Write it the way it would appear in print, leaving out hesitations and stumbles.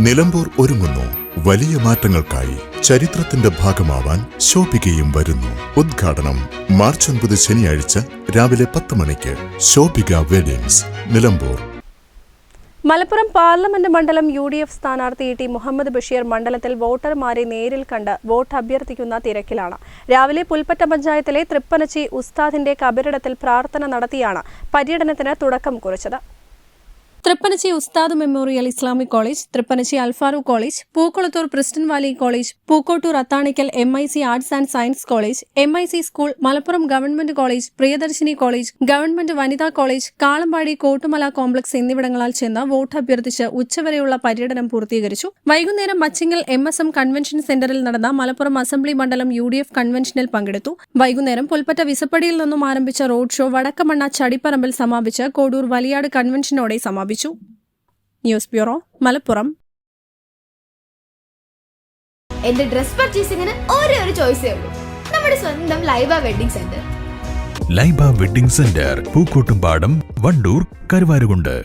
നിലമ്പൂർ ഒരുങ്ങുന്നു വലിയ മാറ്റങ്ങൾക്കായി. ചരിത്രത്തിന്റെ ഭാഗമാവാൻ ശോഭികയും വരുന്നു. ഉദ്ഘാടനം മാർച്ച് 9 ശനിയാഴ്ച രാവിലെ 10 മണിക്ക്. ശോഭിക വെഡിങ്സ്, നിലമ്പൂർ. മലപ്പുറം പാർലമെന്റ് മണ്ഡലം UDF സ്ഥാനാർത്ഥി ടി മുഹമ്മദ് ബഷീർ മണ്ഡലത്തിൽ വോട്ടർമാരെ നേരിൽ കണ്ട് വോട്ട് അഭ്യർത്ഥിക്കുന്ന തിരക്കിലാണ്. രാവിലെ പുൽപ്പറ്റ പഞ്ചായത്തിലെ തൃപ്പനച്ചി ഉസ്താദിന്റെ കബറിടത്തിൽ പ്രാർത്ഥന നടത്തിയാണ് പര്യടനത്തിന് തുടക്കം കുറിച്ചത്. Thrippanachi Usthad memorial Islamic college, Thrippanachi Alfarooq college, Pookkulathur Preston valley college, Pookkottur Athanikkal MIC arts and science college, MIC school, Malappuram government college, Priyadarshini college, government Vanitha college, Kalambadi Kottumala complex എന്നിവിടങ്ങളിൽ ചെന്ന് വോട്ട് അഭ്യർത്ഥിച്ച് ഉച്ചവരെയുള്ള പര്യടനം പൂർത്തീകരിച്ചു. വൈകുന്നേരം മച്ചിങ്ങൽ MSM കൺവെൻഷൻ സെന്ററിൽ നടന്ന മലപ്പുറം അസംബ്ലി മണ്ഡലം UDF കൺവെൻഷനിൽ പങ്കെടുത്തു. വൈകുന്നേരം പുൽപ്പറ്റ വിസപ്പടിയിൽ നിന്നും ആരംഭിച്ച റോഡ് ഷോ വടക്കമണ്ണ ചടിപ്പറമ്പിൽ സമാപിച്ച് കോഡൂർ വലിയാട് കൺവെൻഷനോടെ സമാപിച്ചു. News bureau, Malappuram. എന്റെ ഡ്രസ് പർച്ചേസിംഗിന് ഒരേ ഒരു ചോയ്സേ ഉള്ളൂ, നമ്മുടെ സ്വന്തം Laiba wedding centre. Laiba wedding centre, Pookkottumpadam, Wandoor, Karuvarakundu.